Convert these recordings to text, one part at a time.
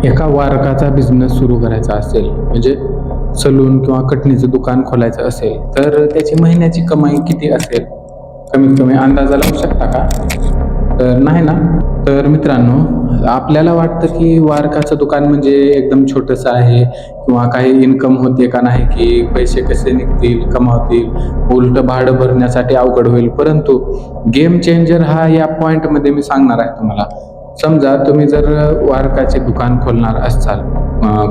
एका वारकाचा बिझनेस सुरू करायचा असेल, म्हणजे सलून किंवा कटणीचं दुकान खोलायचं असेल, तर त्याची महिन्याची कमाई किती असेल? कमीत कमी अंदाजा लावू शकता का? तर नाही ना. तर मित्रांनो, आपल्याला वाटतं की वारकाचं दुकान म्हणजे एकदम छोटंसं आहे किंवा काही इन्कम होते का नाही, की पैसे कसे निघतील, कमावतील, उलटं भाडं भरण्यासाठी अवघड होईल. परंतु गेम चेंजर हा या पॉईंटमध्ये मी सांगणार आहे तुम्हाला. समजा तुम्ही जर वारकाचे दुकान खोलणार असाल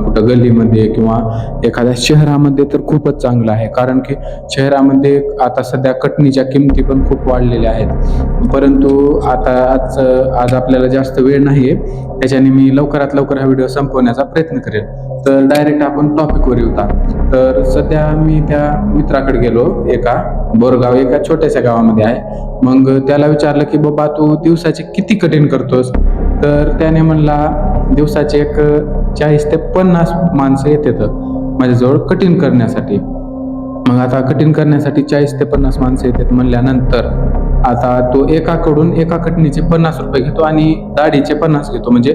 कुठं गल्लीमध्ये किंवा एखाद्या शहरामध्ये, तर खूपच चांगलं आहे. कारण की शहरामध्ये आता सध्या कटणीच्या किमती पण खूप वाढलेल्या आहेत. परंतु आज आपल्याला जास्त वेळ नाही आहे, त्याच्याने मी लवकरात लवकर हा व्हिडिओ संपवण्याचा प्रयत्न करेन. तर डायरेक्ट आपण टॉपिकवर येऊता. तर सध्या मी त्या मित्राकडे गेलो, एका बोरगाव एका छोट्याशा गावामध्ये आहे. मग त्याला विचारलं की बाबा तू दिवसाचे किती कटिंग करतोस? तर त्याने म्हणला दिवसाचे एक 40 ते 50 माणसं येतात माझ्याजवळ कटिंग करण्यासाठी. मग आता कटिंग करण्यासाठी 40 ते 50 माणसं येतात म्हणल्यानंतर आता तो एका कटिंगचे 50 रुपये घेतो आणि दाढीचे 50 घेतो. म्हणजे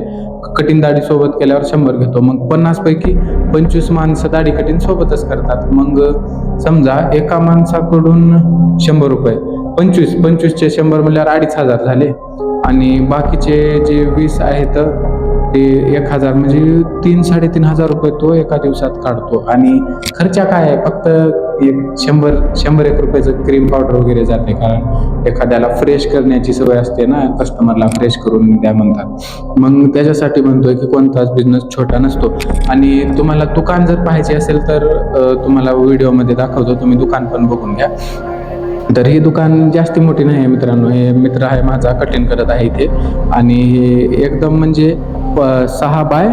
कटिंग दाढी सोबत केल्यावर 100 घेतो. मग 50 पैकी 25 माणसं दाढी कटिंग सोबतच करतात. मग समजा एका माणसाकडून 100 रुपये, 25चे 100 म्हणल्यावर 2500 झाले. आणि बाकीचे जे 20 आहेत ते 1000, म्हणजे 3-3.500 रुपये तो एका दिवसात काढतो. आणि खर्च काय आहे, फक्त एक 100-1 रुपयाचं क्रीम पावडर वगैरे जाते. कारण एखाद्याला फ्रेश करण्याची सवय असते ना, कस्टमरला फ्रेश करून द्या म्हणतात. मग त्याच्यासाठी म्हणतोय की कोणताच बिझनेस छोटा नसतो. आणि तुम्हाला दुकान जर पाहायचे असेल तर तुम्हाला व्हिडिओमध्ये दाखवतो, तुम्ही दुकान पण बघून घ्या. तर ही दुकान जास्ती मोठी नाही आहे मित्रांनो. हे मित्र आहे माझा, कटिंग करत आहे इथे. आणि हे एकदम म्हणजे 6 बाय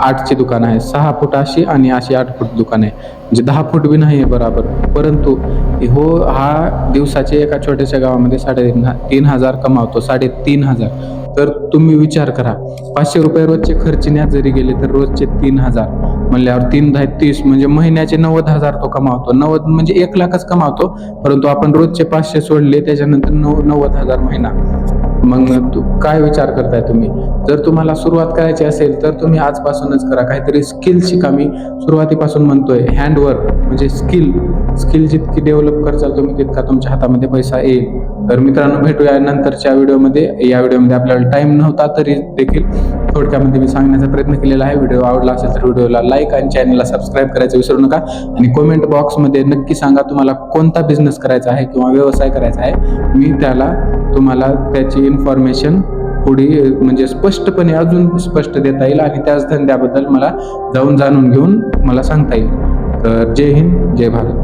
8ची दुकान आहे. 6 फूट अशी आणि अशी 8 फूट दुकान आहे. म्हणजे 10 फूट बी नाही आहे बरोबर. परंतु हा दिवसाचे एका छोट्याशा गावामध्ये 3,500 कमावतो. 3,500. तर तुम्ही विचार करा, 500 रुपये रोजचे खर्चण्यात जरी गेले तर रोजचे 3,000 म्हणल्यावर 3-10-30, म्हणजे महिन्याचे 90,000 तो कमावतो. 90 म्हणजे 1,00,000च कमावतो. परंतु आपण रोजचे 500 सोडले, त्याच्यानंतर 90,000 महिना. मग काय विचार करताय तुम्ही? जर तुम्हाला सुरुवात करायची असेल तर तुम्ही आजपासूनच करा. काहीतरी स्किल शिका. मी सुरुवातीपासून म्हणतोय, हँडवर्क म्हणजे स्किल जितकी डेव्हलप करचाल तुम्ही, तितका तुमच्या हातामध्ये पैसा येईल. तर मित्रांनो, भेटूया नंतरच्या व्हिडिओमध्ये. या व्हिडिओमध्ये आपल्याला टाइम नव्हता तरी देखील थोडक्यामध्ये मी सांगण्याचा प्रयत्न केलेला आहे. व्हिडिओ आवडला असेल तर व्हिडिओला लाईक आणि चॅनलला सबस्क्राईब करायचं विसरू नका. आणि कमेंट बॉक्समध्ये नक्की सांगा तुम्हाला कोणता बिझनेस करायचा आहे किंवा व्यवसाय करायचा आहे. मी तुम्हाला त्याची इन्फॉर्मेशन पुढे म्हणजे स्पष्टपणे अजून स्पष्ट देता येईल आणि त्याच धंद्याबद्दल मला जाणून घेऊन मला सांगता येईल. तर जय हिंद, जय भारत.